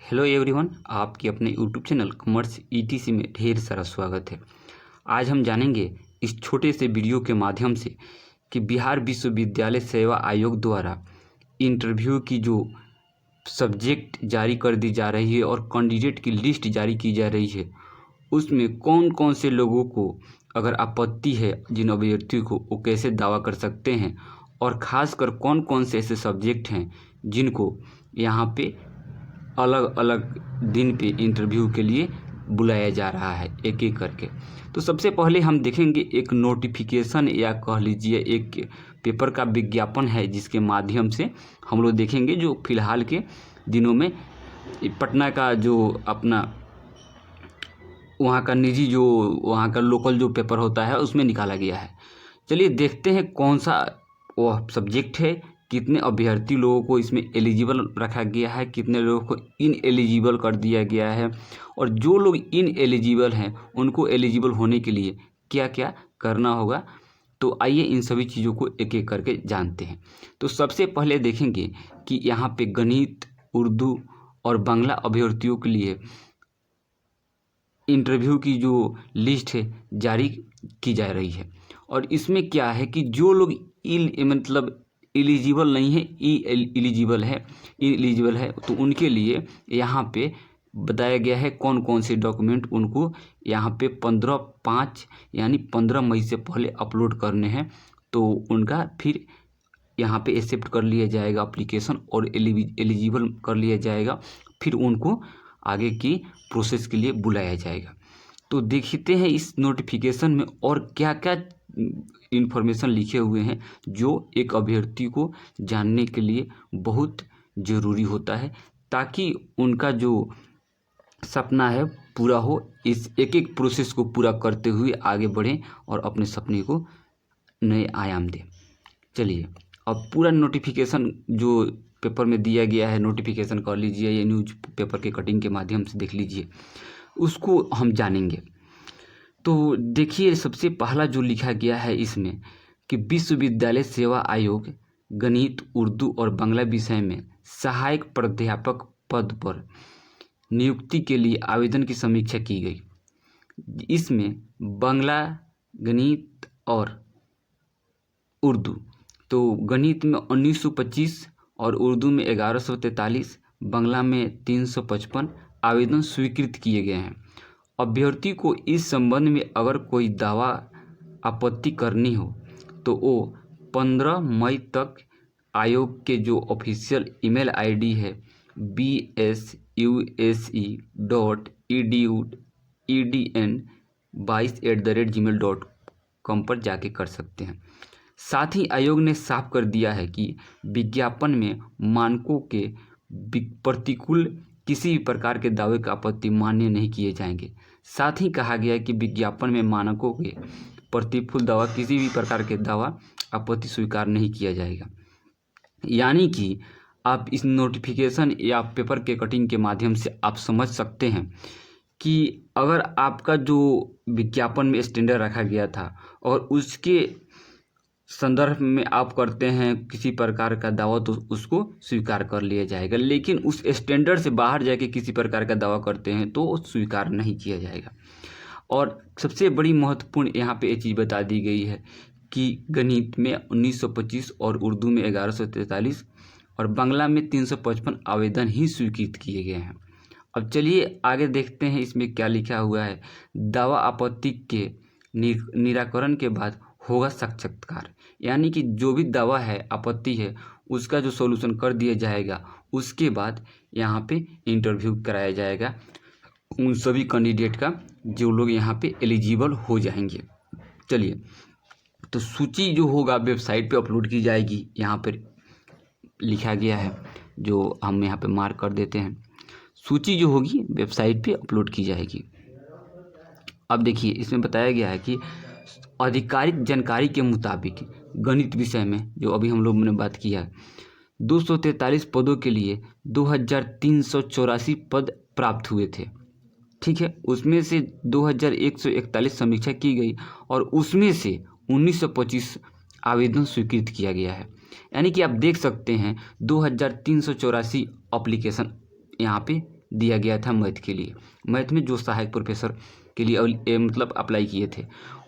Hello everyone, आपके अपने YouTube channel commerce etc में ढेर सारा स्वागत है। आज हम जानेंगे इस छोटे से वीडियो के माध्यम से कि बिहार विश्वविद्यालय सेवा आयोग द्वारा इंटरव्यू की जो सब्जेक्ट जारी कर दी जा रही है और कैंडिडेट की लिस्ट जारी की जा रही है, उसमें कौन कौन से लोगों को अगर आपत्ति है, जिन अभ्यर्थियों को, वो कैसे दावा कर सकते हैं और ख़ासकर कौन कौन से ऐसे सब्जेक्ट हैं जिनको यहाँ पे अलग अलग दिन पे इंटरव्यू के लिए बुलाया जा रहा है एक एक करके। तो सबसे पहले हम देखेंगे एक नोटिफिकेशन या कह लीजिए एक पेपर का विज्ञापन है, जिसके माध्यम से हम लोग देखेंगे जो फिलहाल के दिनों में पटना का जो अपना वहाँ का निजी जो वहाँ का लोकल जो पेपर होता है उसमें निकाला गया है। चलिए देखते हैं कौन सा वह सब्जेक्ट है, कितने अभ्यर्थी लोगों को इसमें एलिजिबल रखा गया है, कितने लोगों को इन एलिजिबल कर दिया गया है और जो लोग इन एलिजिबल हैं उनको एलिजिबल होने के लिए क्या क्या करना होगा। तो आइए इन सभी चीज़ों को एक एक करके जानते हैं। तो सबसे पहले देखेंगे कि यहाँ पे गणित, उर्दू और बांग्ला अभ्यर्थियों के लिए इंटरव्यू की जो लिस्ट है जारी की जा रही है। और इसमें क्या है कि जो लोग मतलब एलिजिबल नहीं है, एलिजिबल है तो उनके लिए यहाँ पे बताया गया है कौन कौन से डॉक्यूमेंट उनको यहाँ पे 15/5 यानी 15 मई से पहले अपलोड करने हैं। तो उनका फिर यहाँ पे एक्सेप्ट कर लिया जाएगा एप्लीकेशन और एलिजिबल कर लिया जाएगा, फिर उनको आगे की प्रोसेस के लिए बुलाया जाएगा। तो देखते हैं इस नोटिफिकेशन में और क्या क्या इन्फॉर्मेशन लिखे हुए हैं जो एक अभ्यर्थी को जानने के लिए बहुत ज़रूरी होता है, ताकि उनका जो सपना है पूरा हो। इस एक एक प्रोसेस को पूरा करते हुए आगे बढ़ें और अपने सपने को नए आयाम दें। चलिए अब पूरा नोटिफिकेशन जो पेपर में दिया गया है, नोटिफिकेशन कर लीजिए या न्यूज पेपर के कटिंग के माध्यम से देख लीजिए, उसको हम जानेंगे। तो देखिए सबसे पहला जो लिखा गया है इसमें कि विश्वविद्यालय सेवा आयोग गणित, उर्दू और बांग्ला विषय में सहायक प्राध्यापक पद पर नियुक्ति के लिए आवेदन की समीक्षा की गई। इसमें बांग्ला, गणित और उर्दू, तो गणित में 1925 और उर्दू में 1143, बांग्ला में 355 आवेदन स्वीकृत किए गए हैं। अभ्यर्थी को इस संबंध में अगर कोई दावा आपत्ति करनी हो तो वो 15 मई तक आयोग के जो ऑफिशियल ईमेल आईडी है bsuse.edn22@gmail.com पर जाके कर सकते हैं। साथ ही आयोग ने साफ कर दिया है कि विज्ञापन में मानकों के प्रतिकूल किसी भी प्रकार के दावे का आपत्ति मान्य नहीं किए जाएंगे। साथ ही कहा गया है कि विज्ञापन में मानकों के प्रतिकूल दावा किसी भी प्रकार के दावा आपत्ति स्वीकार नहीं किया जाएगा। यानी कि आप इस नोटिफिकेशन या पेपर के कटिंग के माध्यम से आप समझ सकते हैं कि अगर आपका जो विज्ञापन में स्टैंडर्ड रखा गया था और उसके संदर्भ में आप करते हैं किसी प्रकार का दावा तो उसको स्वीकार कर लिया जाएगा, लेकिन उस स्टैंडर्ड से बाहर जाके किसी प्रकार का दावा करते हैं तो स्वीकार नहीं किया जाएगा। और सबसे बड़ी महत्वपूर्ण यहाँ पे ये चीज़ बता दी गई है कि गणित में 1925 और उर्दू में 1143 और बांग्ला में 355 आवेदन ही स्वीकृत किए गए हैं। अब चलिए आगे देखते हैं इसमें क्या लिखा हुआ है। दावा आपत्ति के निराकरण के बाद होगा साक्षात्कार, यानी कि जो भी दावा है, आपत्ति है, उसका जो सॉल्यूशन कर दिया जाएगा, उसके बाद यहाँ पे इंटरव्यू कराया जाएगा उन सभी कैंडिडेट का जो लोग यहाँ पे एलिजिबल हो जाएंगे। चलिए, तो सूची जो होगा वेबसाइट पे अपलोड की जाएगी, यहाँ पर लिखा गया है, जो हम यहाँ पे मार्क कर देते हैं। सूची जो होगी वेबसाइट पे अपलोड की जाएगी। अब देखिए इसमें बताया गया है कि आधिकारिक जानकारी के मुताबिक गणित विषय में जो अभी हम लोगों ने बात किया है, 243 पदों के लिए 2384 पद प्राप्त हुए थे। ठीक है, उसमें से 2141 समीक्षा की गई और उसमें से 1925 आवेदन स्वीकृत किया गया है। यानी कि आप देख सकते हैं 2384 एप्लीकेशन यहाँ पे दिया गया था मैथ के लिए, मैथ में जो सहायक प्रोफेसर के लिए मतलब अप्लाई किए थे,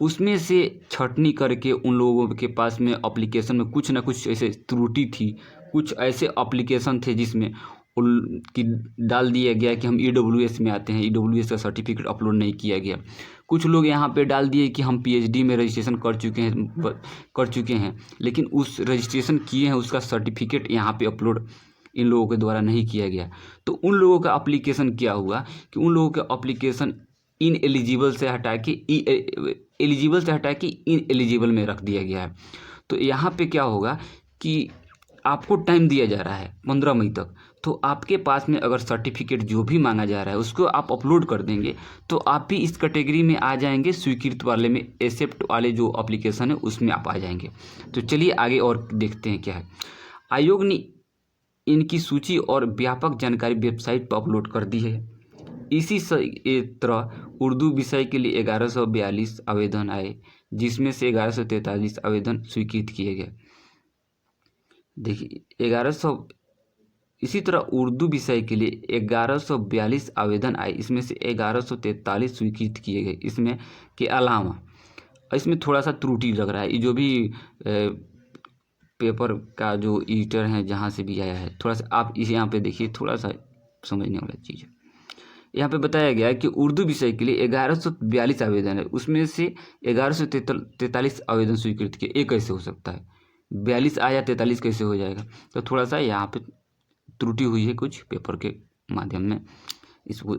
उसमें से छटनी करके उन लोगों के पास में एप्लीकेशन में कुछ ना कुछ ऐसे त्रुटि थी, कुछ ऐसे एप्लीकेशन थे जिसमें कि डाल दिया गया कि हम EWS में आते हैं, EWS का सर्टिफिकेट अपलोड नहीं किया गया। कुछ लोग यहाँ पे डाल दिए कि हम PhD में रजिस्ट्रेशन कर चुके हैं, लेकिन उस रजिस्ट्रेशन किए हैं उसका सर्टिफिकेट यहाँ पे अपलोड इन लोगों के द्वारा नहीं किया गया। तो उन लोगों का एप्लीकेशन क्या हुआ कि उन लोगों का एप्लीकेशन इनएलिजिबल से हटा के एलिजिबल से हटा के इनएलिजिबल में रख दिया गया है। तो यहाँ पे क्या होगा कि आपको टाइम दिया जा रहा है 15 मई तक, तो आपके पास में अगर सर्टिफिकेट जो भी मांगा जा रहा है उसको आप अपलोड कर देंगे तो आप भी इस कैटेगरी में आ जाएंगे, स्वीकृत वाले में, एक्सेप्ट वाले जो एप्लीकेशन है उसमें आप आ जाएंगे। तो चलिए आगे और देखते हैं क्या है। आयोग ने इनकी सूची और व्यापक जानकारी वेबसाइट पर अपलोड कर दी है। इसी तरह उर्दू विषय के लिए 1142 आवेदन आए, जिसमें से 1143 आवेदन स्वीकृत किए गए। देखिए इसी तरह उर्दू विषय के लिए 1142 आवेदन आए, इसमें से 1143 स्वीकृत किए गए। इसमें के अलावा इसमें थोड़ा सा त्रुटि लग रहा है, ये जो भी पेपर का जो एडिटर है जहाँ से भी आया है, थोड़ा सा आप इसे यहाँ पे देखिए, थोड़ा सा समझने वाला चीज़ है। यहाँ पे बताया गया है कि उर्दू विषय के लिए 1142 आवेदन है, उसमें से 1143 आवेदन स्वीकृत किए। ये कैसे हो सकता है? 42 आया 43 कैसे हो जाएगा? तो थोड़ा सा यहाँ पे त्रुटि हुई है कुछ पेपर के माध्यम में, इसको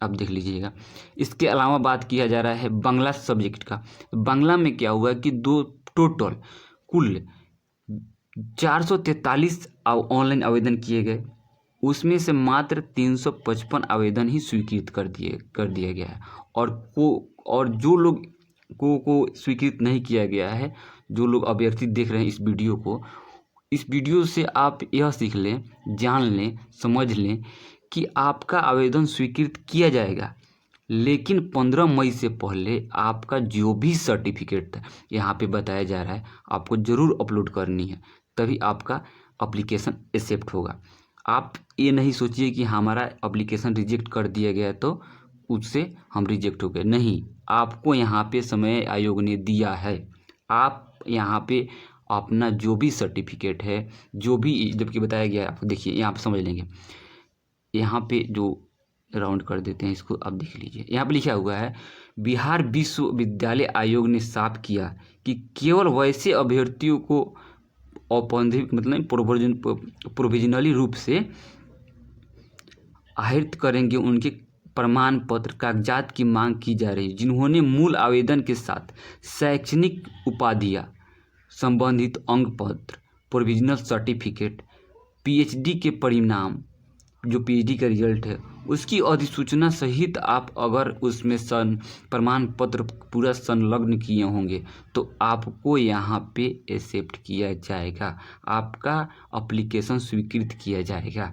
आप देख लीजिएगा। इसके अलावा बात किया जा रहा है बांग्ला सब्जेक्ट का। बांग्ला में क्या हुआ कि टोटल कुल 443 ऑनलाइन आवेदन किए गए, उसमें से मात्र 355 आवेदन ही स्वीकृत कर दिया गया है। और जो लोग को स्वीकृत नहीं किया गया है, जो लोग अभ्यर्थी देख रहे हैं इस वीडियो से आप यह सीख लें, जान लें, समझ लें कि आपका आवेदन स्वीकृत किया जाएगा, लेकिन 15 मई से पहले आपका जो भी सर्टिफिकेट यहाँ पे बताया जा रहा है आपको ज़रूर अपलोड करनी है, तभी आपका एप्लीकेशन एक्सेप्ट होगा। आप ये नहीं सोचिए कि हमारा एप्लीकेशन रिजेक्ट कर दिया गया तो उससे हम रिजेक्ट हो गए, नहीं। आपको यहाँ पे समय आयोग ने दिया है, आप यहाँ पे अपना जो भी सर्टिफिकेट है, जो भी जबकि बताया गया है, आप देखिए यहाँ पे समझ लेंगे। यहाँ पे जो राउंड कर देते हैं इसको, आप देख लीजिए, यहाँ पे लिखा हुआ है बिहार विश्वविद्यालय आयोग ने साफ किया कि केवल वैसे अभ्यर्थियों को औपबंधिक मतलब प्रोविजनली रूप से आहरित करेंगे उनके प्रमाण पत्र कागजात की मांग की जा रही है, जिन्होंने मूल आवेदन के साथ शैक्षणिक उपाधियाँ, संबंधित अंक पत्र, प्रोविजनल सर्टिफिकेट, PhD के परिणाम, जो PhD का रिजल्ट है उसकी अधिसूचना सहित आप अगर उसमें प्रमाण पत्र पूरा संलग्न किए होंगे तो आपको यहाँ पे एक्सेप्ट किया जाएगा, आपका एप्लीकेशन स्वीकृत किया जाएगा।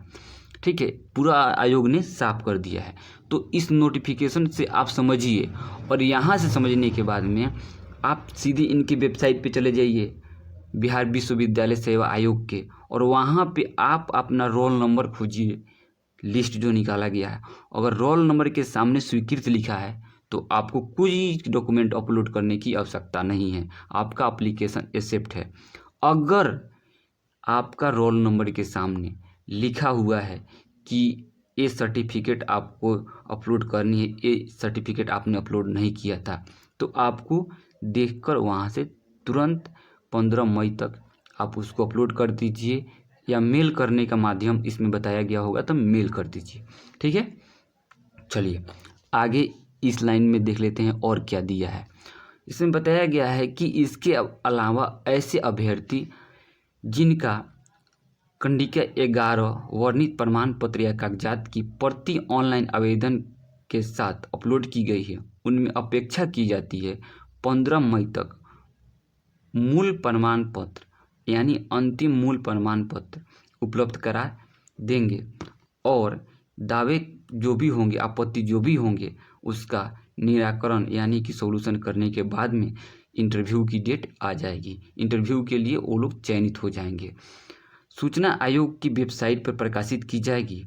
ठीक है, पूरा आयोग ने साफ कर दिया है। तो इस नोटिफिकेशन से आप समझिए, और यहाँ से समझने के बाद में आप सीधे इनकी वेबसाइट पे चले जाइए, बिहार विश्वविद्यालय सेवा आयोग के, और वहाँ पे आप अपना रोल नंबर खोजिए, लिस्ट जो निकाला गया है। अगर रोल नंबर के सामने स्वीकृत लिखा है तो आपको कोई डॉक्यूमेंट अपलोड करने की आवश्यकता नहीं है, आपका एप्लीकेशन एक्सेप्ट है। अगर आपका रोल नंबर के सामने लिखा हुआ है कि ये सर्टिफिकेट आपको अपलोड करनी है, ये सर्टिफिकेट आपने अपलोड नहीं किया था, तो आपको देखकर वहाँ से तुरंत 15 मई तक आप उसको अपलोड कर दीजिए, या मेल करने का माध्यम इसमें बताया गया होगा तो मेल कर दीजिए। ठीक है, चलिए आगे इस लाइन में देख लेते हैं और क्या दिया है। इसमें बताया गया है कि इसके अलावा ऐसे अभ्यर्थी जिनका कंडिका 11 वर्णित प्रमाण पत्र या कागजात की प्रति ऑनलाइन आवेदन के साथ अपलोड की गई है, उनमें अपेक्षा की जाती है 15 मई तक मूल प्रमाण पत्र यानी अंतिम मूल प्रमाण पत्र उपलब्ध करा देंगे, और दावे जो भी होंगे, आपत्ति जो भी होंगे, उसका निराकरण यानी कि सॉल्यूशन करने के बाद में इंटरव्यू की डेट आ जाएगी। इंटरव्यू के लिए वो लोग चयनित हो जाएंगे। सूचना आयोग की वेबसाइट पर प्रकाशित की जाएगी।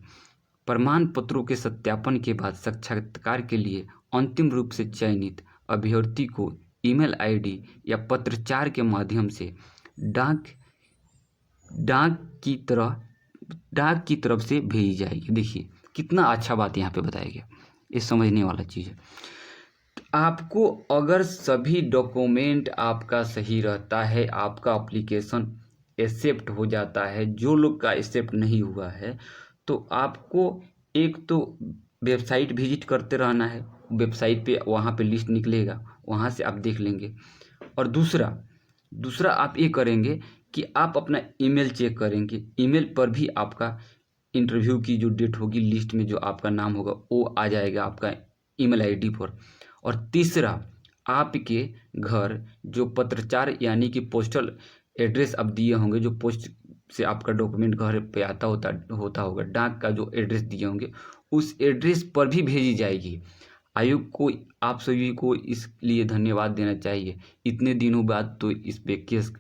प्रमाण पत्रों के सत्यापन के बाद साक्षात्कार के लिए अंतिम रूप से चयनित अभ्यर्थी को ईमेल आईडी या पत्राचार के माध्यम से डाक की तरफ से भेजी जाएगी। देखिए कितना अच्छा बात यहाँ पे बताया गया, ये समझने वाला चीज़ है। आपको अगर सभी डॉक्यूमेंट आपका सही रहता है, आपका एप्लीकेशन एक्सेप्ट हो जाता है, जो लोग का एक्सेप्ट नहीं हुआ है तो आपको एक तो वेबसाइट विजिट करते रहना है, वेबसाइट पे वहाँ पे लिस्ट निकलेगा, वहाँ से आप देख लेंगे। और दूसरा आप ये करेंगे कि आप अपना ईमेल चेक करेंगे, ईमेल पर भी आपका इंटरव्यू की जो डेट होगी लिस्ट में जो आपका नाम होगा वो आ जाएगा आपका ईमेल आईडी पर। और तीसरा आपके घर जो पत्राचार यानी कि पोस्टल एड्रेस आप दिए होंगे, जो पोस्ट से आपका डॉक्यूमेंट घर पे आता होता होगा, डाक का जो एड्रेस दिए होंगे उस एड्रेस पर भी भेजी जाएगी। आयोग को आप सभी को इसलिए धन्यवाद देना चाहिए, इतने दिनों बाद तो इस पे केस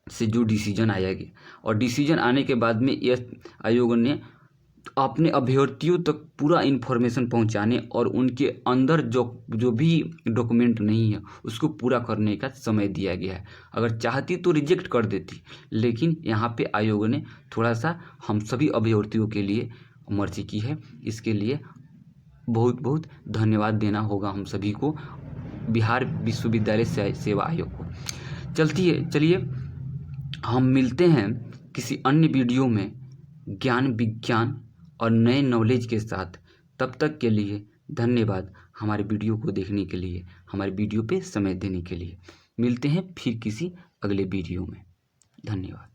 से जो डिसीजन आया गया और डिसीजन आने के बाद में यह आयोग ने अपने अभ्यर्थियों तक पूरा इन्फॉर्मेशन पहुंचाने और उनके अंदर जो भी डॉक्यूमेंट नहीं है उसको पूरा करने का समय दिया गया है। अगर चाहती तो रिजेक्ट कर देती, लेकिन यहाँ पे आयोग ने थोड़ा सा हम सभी अभ्यर्थियों के लिए मर्जी की है। इसके लिए बहुत बहुत धन्यवाद देना होगा हम सभी को, बिहार विश्वविद्यालय सेवा आयोग को। चलिए हम मिलते हैं किसी अन्य वीडियो में ज्ञान विज्ञान और नए नॉलेज के साथ। तब तक के लिए धन्यवाद हमारे वीडियो को देखने के लिए, हमारे वीडियो पे समय देने के लिए। मिलते हैं फिर किसी अगले वीडियो में। धन्यवाद।